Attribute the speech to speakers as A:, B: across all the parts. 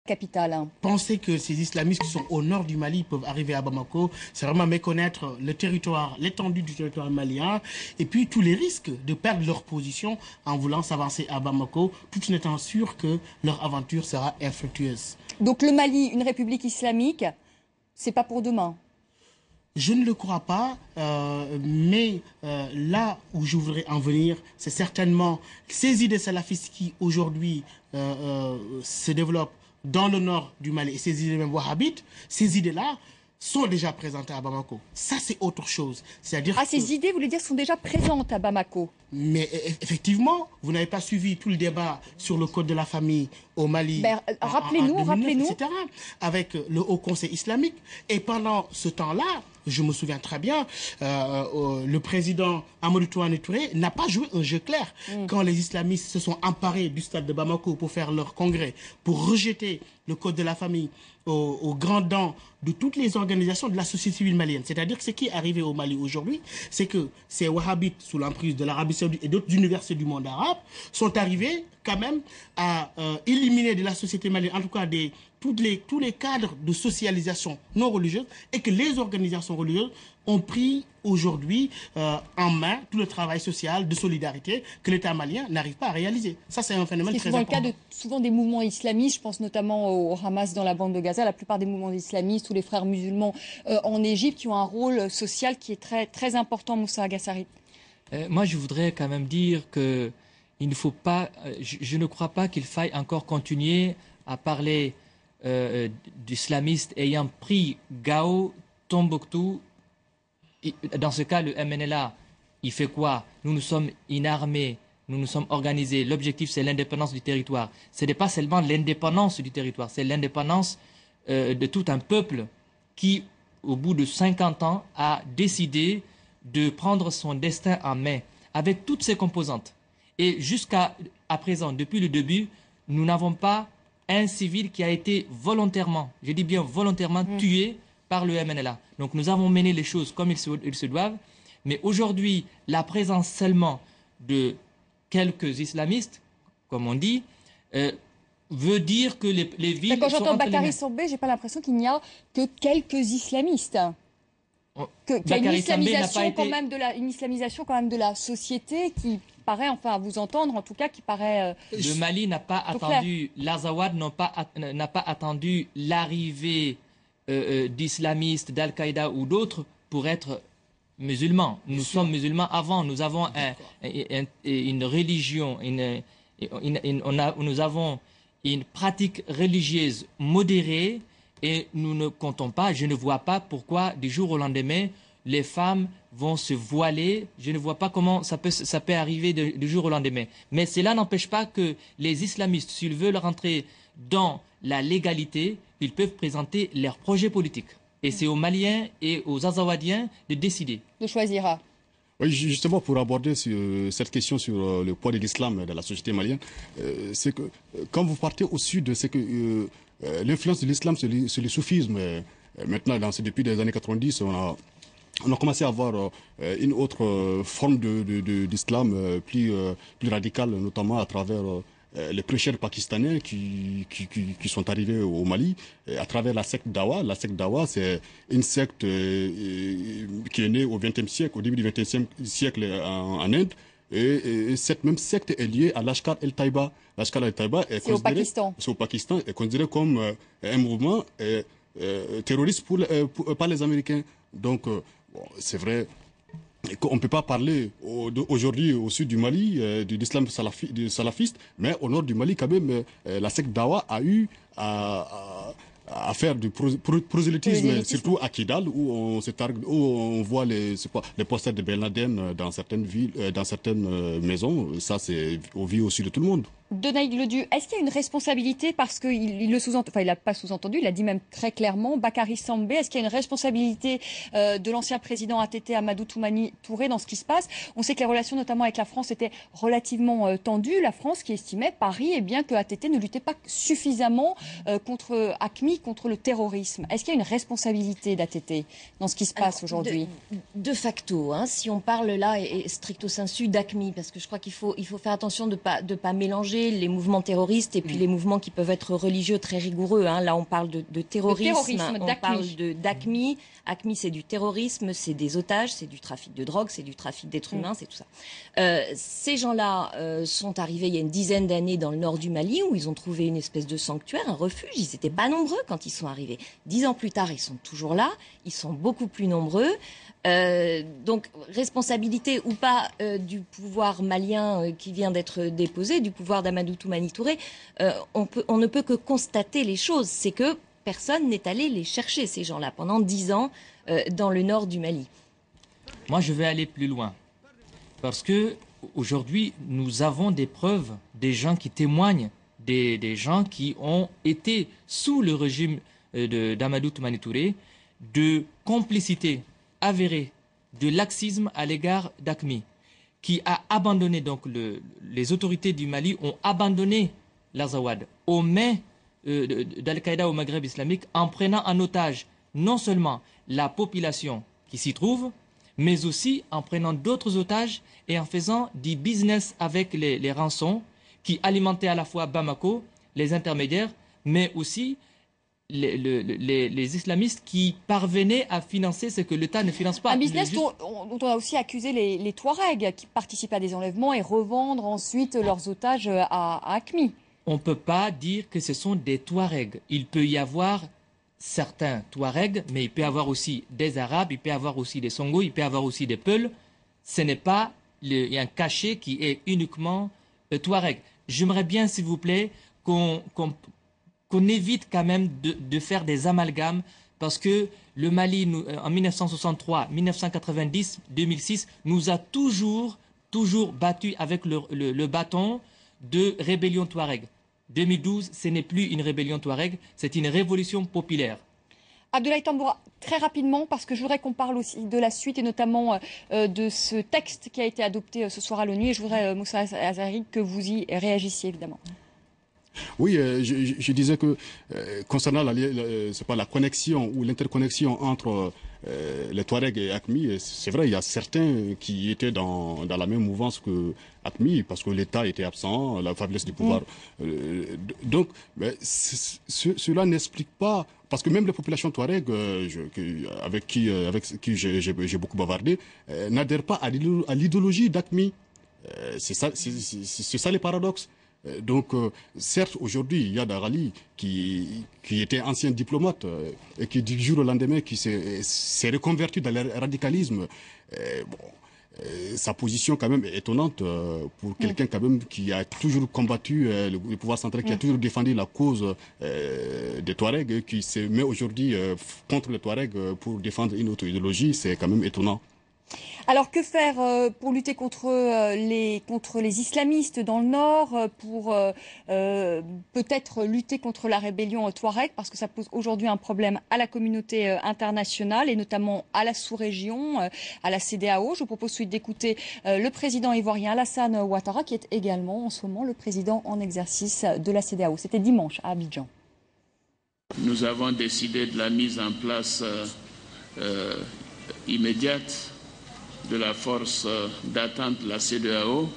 A: capitale.
B: Penser que ces islamistes qui sont au nord du Mali peuvent arriver à Bamako, c'est vraiment méconnaître le territoire, l'étendue du territoire malien et puis tous les risques de perdre leur position en voulant s'avancer à Bamako, tout en étant sûr que leur aventure sera infructueuse.
A: Donc le Mali, une république islamique, c'est pas pour demain?
B: Je ne le crois pas, mais là où je voudrais en venir, c'est certainement ces idées salafistes qui aujourd'hui se développent dans le nord du Mali et ces idées même wahhabites, ces idées-là sont déjà présentées à Bamako. Ça, c'est autre chose. C'est-à-dire
A: ces idées, vous voulez dire, sont déjà présentes à Bamako?
B: Mais effectivement, vous n'avez pas suivi tout le débat sur le code de la famille au Mali.
A: Rappelez-nous,
B: etc. Avec le Haut Conseil islamique. Et pendant ce temps-là, je me souviens très bien, le président Amadou Touane Touré n'a pas joué un jeu clair. Quand les islamistes se sont emparés du stade de Bamako pour faire leur congrès, pour rejeter le code de la famille aux grands dents de toutes les organisations de la société civile malienne. C'est-à-dire que ce qui est arrivé au Mali aujourd'hui, c'est que ces wahhabites, sous l'emprise de l'Arabie saoudite et d'autres universités du monde arabe, sont arrivés quand même à éliminer de la société malienne, en tout cas tous les cadres de socialisation non religieuse, et que les organisations religieuses ont pris aujourd'hui en main tout le travail social de solidarité que l'État malien n'arrive pas à réaliser. Ça, c'est un phénomène très important.
A: C'est le cas de souvent des mouvements islamistes, je pense notamment au Hamas dans la bande de Gaza, la plupart des mouvements islamistes ou les frères musulmans en Égypte qui ont un rôle social qui est très, très important, Moussa Agassari.
C: Moi, je voudrais quand même dire que il ne faut pas, je ne crois pas qu'il faille encore continuer à parler d'islamistes ayant pris Gao, Tombouctou. Dans ce cas, le MNLA, il fait quoi? Nous sommes une armée, nous nous sommes organisés. L'objectif, c'est l'indépendance du territoire. Ce n'est pas seulement l'indépendance du territoire, c'est l'indépendance de tout un peuple qui, au bout de 50 ans, a décidé de prendre son destin en main avec toutes ses composantes. Et jusqu'à présent, depuis le début, nous n'avons pas un civil qui a été volontairement, je dis bien volontairement, tué par le MNLA. Donc nous avons mené les choses comme ils se doivent. Mais aujourd'hui, la présence seulement de quelques islamistes, comme on dit, veut dire que les villes...
A: Quand j'entends Bakary Sambé, je n'ai pas l'impression qu'il n'y a que quelques islamistes. Qu'il y a une islamisation, une islamisation quand même de la société qui paraît, enfin à vous entendre en tout cas, qui paraît...
C: Le Mali n'a pas attendu, l'Azawad n'a pas attendu l'arrivée d'islamistes, d'Al-Qaïda ou d'autres pour être musulmans. Nous sommes musulmans avant, nous avons une religion, nous avons une pratique religieuse modérée. Et nous ne comptons pas, je ne vois pas pourquoi du jour au lendemain, les femmes vont se voiler. Je ne vois pas comment ça peut arriver du jour au lendemain. Mais cela n'empêche pas que les islamistes, s'ils veulent rentrer dans la légalité, ils peuvent présenter leurs projets politiques. Et c'est aux Maliens et aux Azawadiens de décider.
A: De choisir.
D: Oui, justement, pour aborder cette question sur le poids de l'islam dans la société malienne, c'est que quand vous partez au sud, c'est que l'influence de l'islam sur le soufisme, maintenant, depuis les années 90, on a commencé à avoir une autre forme d'islam plus radicale, notamment à travers les prêcheurs pakistanais qui sont arrivés au Mali, à travers la secte Dawa. La secte Dawa, c'est une secte qui est née au XXe siècle, au début du XXe siècle en Inde. Et cette même secte est liée à Lashkar el-Taiba. Lashkar el-Taiba est au Pakistan, est considéré comme un mouvement terroriste par les Américains. Donc, c'est vrai qu'on ne peut pas parler aujourd'hui au sud du Mali de l'islam salafiste, mais au nord du Mali, quand même, la secte Dawa a eu à faire du prosélytisme, surtout à Kidal, où on voit les posters de Ben Laden dans certaines villes, dans certaines maisons. Ça, c'est au vu aussi de tout le monde.
A: Donaïg Ledu, est-ce qu'il y a une responsabilité, parce qu'il le sous-entend, enfin il n'a pas sous-entendu, il a dit même très clairement, Bakary Sambé, est-ce qu'il y a une responsabilité de l'ancien président ATT Amadou Touré dans ce qui se passe? On sait que les relations notamment avec la France étaient relativement tendues, la France qui estimait, Paris, eh bien, que ATT ne luttait pas suffisamment contre AQMI, contre le terrorisme. Est-ce qu'il y a une responsabilité d'ATT dans ce qui se passe aujourd'hui?
E: De facto, hein, si on parle là, et stricto sensu, d'AQMI, parce que je crois qu'il faut faire attention de pas mélanger distinguer les mouvements terroristes et puis les mouvements qui peuvent être religieux très rigoureux. Hein. Là, on parle de terrorisme, on parle d'AQMI. AQMI, c'est du terrorisme, c'est des otages, c'est du trafic de drogue, c'est du trafic d'êtres humains, c'est tout ça. Ces gens-là sont arrivés il y a une dizaine d'années dans le nord du Mali, où ils ont trouvé une espèce de sanctuaire, un refuge. Ils n'étaient pas nombreux quand ils sont arrivés. 10 ans plus tard, ils sont toujours là. Ils sont beaucoup plus nombreux. Donc, responsabilité ou pas du pouvoir malien qui vient d'être déposé, du pouvoir d'Amadou Toumani Touré, on ne peut que constater les choses. C'est que personne n'est allé les chercher, ces gens-là, pendant 10 ans dans le nord du Mali.
C: Moi, je vais aller plus loin. Parce que aujourd'hui, nous avons des preuves, des gens qui témoignent, des gens qui ont été sous le régime d'Amadou Toumani Touré, de complicité avérée, de laxisme à l'égard d'AQMI, qui a abandonné, donc les autorités du Mali ont abandonné l'Azawad aux mains d'Al-Qaïda au Maghreb islamique, en prenant en otage non seulement la population qui s'y trouve, mais aussi en prenant d'autres otages et en faisant du business avec les rançons qui alimentaient à la fois Bamako, les intermédiaires, mais aussi les islamistes qui parvenaient à financer ce que l'État ne finance pas.
A: Un business dont on a aussi accusé les Touaregs qui participent à des enlèvements et revendent ensuite leurs otages à AQMI.
C: On ne peut pas dire que ce sont des Touaregs. Il peut y avoir certains Touaregs, mais il peut y avoir aussi des Arabes, il peut y avoir aussi des Songos, il peut y avoir aussi des Peuls. Ce n'est pas un cachet qui est uniquement Touareg. J'aimerais bien, s'il vous plaît, qu'on évite quand même de faire des amalgames, parce que le Mali, en 1963, 1990, 2006, nous a toujours battu avec le bâton de rébellion Touareg. 2012, ce n'est plus une rébellion Touareg, c'est une révolution populaire.
A: Abdoulaye Tamboura, très rapidement, parce que je voudrais qu'on parle aussi de la suite et notamment de ce texte qui a été adopté ce soir à l'ONU. Et je voudrais, Moussa Azari, que vous y réagissiez évidemment.
D: Oui, je disais que concernant la connexion ou l'interconnexion entre les Touaregs et AQMI, c'est vrai, il y a certains qui étaient dans la même mouvance que AQMI, parce que l'État était absent, la faiblesse du pouvoir. Donc, cela n'explique pas, parce que même les populations Touareg, avec qui j'ai beaucoup bavardé, n'adhèrent pas à l'idéologie d'AQMI. C'est ça les paradoxes. Donc, certes, aujourd'hui, il y a Darali qui était ancien diplomate et qui, du jour au lendemain, qui s'est reconverti dans le radicalisme. Sa position, quand même, est étonnante pour quelqu'un, quand même, qui a toujours combattu le pouvoir central, qui a toujours défendu la cause des Touaregs et qui se met aujourd'hui contre les Touaregs pour défendre une autre idéologie. C'est quand même étonnant.
A: Alors que faire pour lutter contre les islamistes dans le nord, pour peut-être lutter contre la rébellion Touareg, parce que ça pose aujourd'hui un problème à la communauté internationale et notamment à la sous-région, à la CEDEAO. Je vous propose ensuite d'écouter le président ivoirien Alassane Ouattara, qui est également en ce moment le président en exercice de la CEDEAO. C'était dimanche à Abidjan.
F: Nous avons décidé de la mise en place immédiate de la force d'attente de la CEDEAO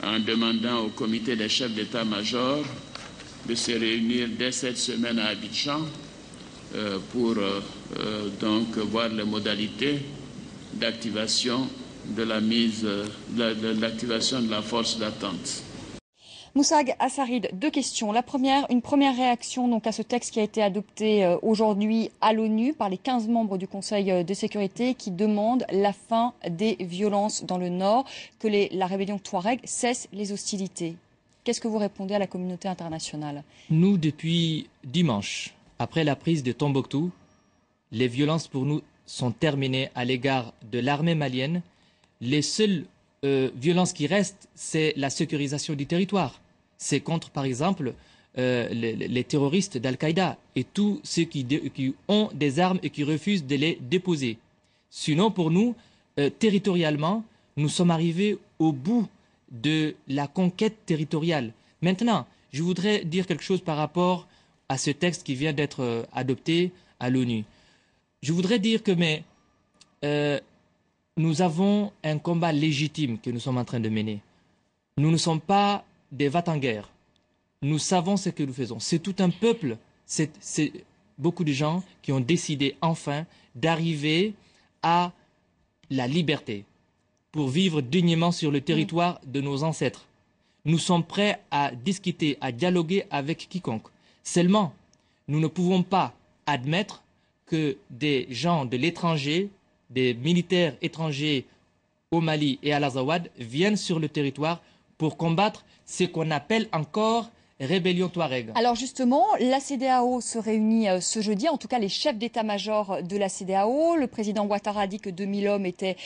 F: en demandant au comité des chefs d'état-major de se réunir dès cette semaine à Abidjan pour donc voir les modalités d'activation de l'activation de la force d'attente.
A: Moussa Assarid, deux questions. La première, une première réaction donc à ce texte qui a été adopté aujourd'hui à l'ONU par les 15 membres du Conseil de sécurité qui demandent la fin des violences dans le Nord, que la rébellion Touareg cesse les hostilités. Qu'est-ce que vous répondez à la communauté internationale?
C: Nous, depuis dimanche, après la prise de Tombouctou, les violences pour nous sont terminées à l'égard de l'armée malienne. Les seules violences qui restent, c'est la sécurisation du territoire. C'est contre, par exemple, les terroristes d'Al-Qaïda et tous ceux qui ont des armes et qui refusent de les déposer. Sinon, pour nous, territorialement, nous sommes arrivés au bout de la conquête territoriale. Maintenant, je voudrais dire quelque chose par rapport à ce texte qui vient d'être adopté à l'ONU. Je voudrais dire que nous avons un combat légitime que nous sommes en train de mener. Nous ne sommes pas des va-t-en-guerre. Nous savons ce que nous faisons. C'est tout un peuple, c'est beaucoup de gens qui ont décidé enfin d'arriver à la liberté pour vivre dignement sur le territoire de nos ancêtres. Nous sommes prêts à discuter, à dialoguer avec quiconque. Seulement, nous ne pouvons pas admettre que des gens de l'étranger, des militaires étrangers au Mali et à l'Azawad viennent sur le territoire pour combattre ce qu'on appelle encore rébellion Touareg.
A: Alors justement, la CEDEAO se réunit ce jeudi, en tout cas les chefs d'état-major de la CEDEAO. Le président Ouattara a dit que 2000 hommes étaient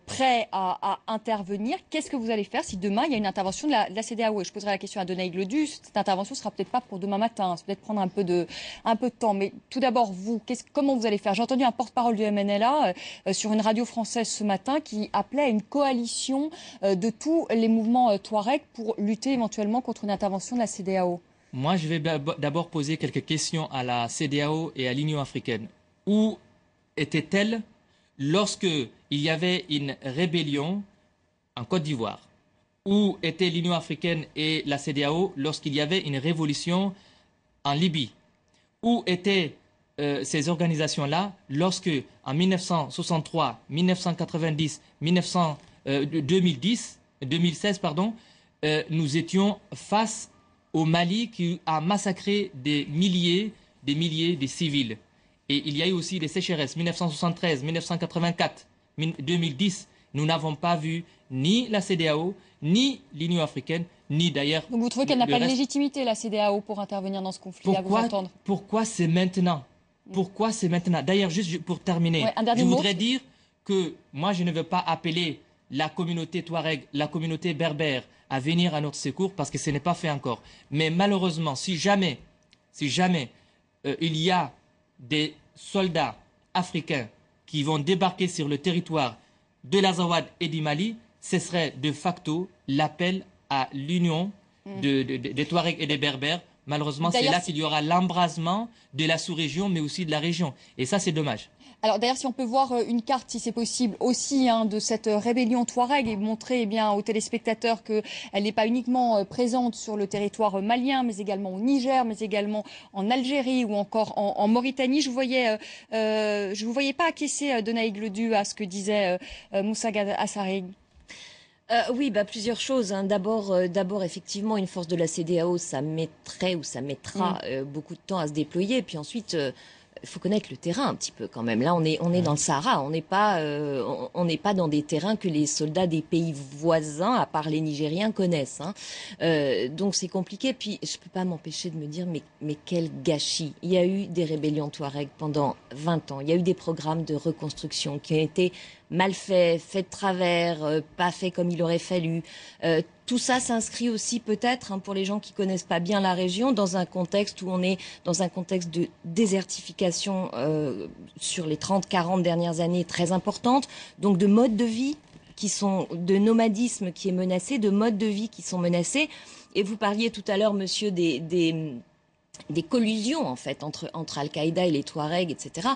A: prêts à intervenir. Qu'est-ce que vous allez faire si demain il y a une intervention de la CEDEAO? Et je poserai la question à Donaïg Ledu. Cette intervention ne sera peut-être pas pour demain matin, ça va peut-être prendre un peu de temps. Mais tout d'abord, vous, comment vous allez faire? J'ai entendu un porte-parole du MNLA sur une radio française ce matin qui appelait à une coalition de tous les mouvements Touareg pour lutter éventuellement contre une intervention de la CEDEAO.
C: Moi, je vais d'abord poser quelques questions à la CEDEAO et à l'Union africaine. Où était-elle lorsque il y avait une rébellion en Côte d'Ivoire? Où était l'Union africaine et la CEDEAO lorsqu'il y avait une révolution en Libye? Où étaient ces organisations-là lorsque, en 1963, 1990, 2016, nous étions face au Mali qui a massacré des milliers de civils. Et il y a eu aussi des sécheresses, 1973, 1984, 2010. Nous n'avons pas vu ni la CEDEAO, ni l'Union africaine, ni d'ailleurs...
A: Donc vous trouvez qu'elle n'a pas de légitimité, la CEDEAO, pour intervenir dans ce conflit, à vous entendre?
C: Pourquoi c'est maintenant? Pourquoi c'est maintenant? D'ailleurs, juste pour terminer, je voudrais dire que moi, je ne veux pas appeler la communauté Touareg, la communauté berbère, à venir à notre secours parce que ce n'est pas fait encore. Mais malheureusement, si jamais il y a des soldats africains qui vont débarquer sur le territoire de l'Azawad et du Mali, ce serait de facto l'appel à l'union des Touaregs et des Berbères. Malheureusement, c'est là qu'il y aura l'embrasement de la sous-région, mais aussi de la région. Et ça, c'est dommage.
A: Alors d'ailleurs, si on peut voir une carte, si c'est possible, aussi de cette rébellion Touareg et montrer aux téléspectateurs qu'elle n'est pas uniquement présente sur le territoire malien, mais également au Niger, mais également en Algérie ou encore en Mauritanie. Je vous voyais pas acquiescer, Donaïg Ledu, à ce que disait Moussa Assareg.
E: Oui, plusieurs choses. D'abord, effectivement, une force de la CEDEAO, ça mettra beaucoup de temps à se déployer. Et puis ensuite, il faut connaître le terrain un petit peu quand même. Là, on est dans le Sahara. On n'est pas dans des terrains que les soldats des pays voisins, à part les Nigériens, connaissent. Donc c'est compliqué. Puis je peux pas m'empêcher de me dire, mais quel gâchis. Il y a eu des rébellions Touareg pendant 20 ans. Il y a eu des programmes de reconstruction qui ont été mal faits, faits de travers, pas faits comme il aurait fallu. Tout ça s'inscrit aussi peut-être, pour les gens qui connaissent pas bien la région, dans un contexte où on est dans un contexte de désertification sur les 30-40 dernières années très importante, donc de modes de vie de nomadisme qui est menacé, de modes de vie qui sont menacés. Et vous parliez tout à l'heure, monsieur, des collusions en fait entre Al-Qaïda et les Touaregs, etc.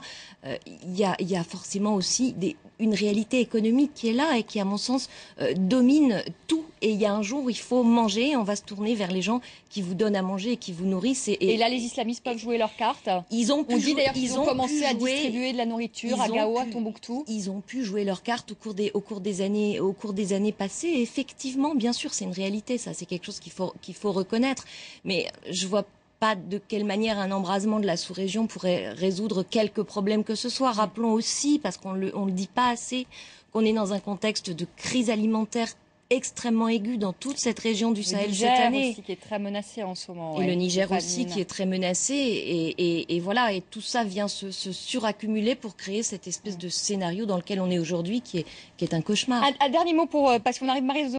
E: Il y a forcément aussi une réalité économique qui est là et qui, à mon sens, domine tout. Et il y a un jour où il faut manger, on va se tourner vers les gens qui vous donnent à manger et qui vous nourrissent.
A: Et là, les islamistes peuvent jouer leurs cartes. On dit d'ailleurs qu'ils ont commencé à distribuer de la nourriture à Gao, à Tombouctou.
E: Ils ont pu jouer leurs cartes au cours des années passées. Et effectivement, bien sûr, c'est une réalité. Ça, c'est quelque chose qu'il faut reconnaître. Mais je vois pas de quelle manière un embrasement de la sous-région pourrait résoudre quelques problèmes que ce soit. Rappelons aussi, parce qu'on le dit pas assez, qu'on est dans un contexte de crise alimentaire extrêmement aiguë dans toute cette région du Sahel cette année.
A: Le Niger aussi qui est très menacé en ce moment.
E: Et le Niger aussi qui est très menacé. Et voilà, et tout ça vient se suraccumuler pour créer cette espèce de scénario dans lequel on est aujourd'hui qui est un cauchemar.
A: Un dernier mot parce qu'on arrive, Marie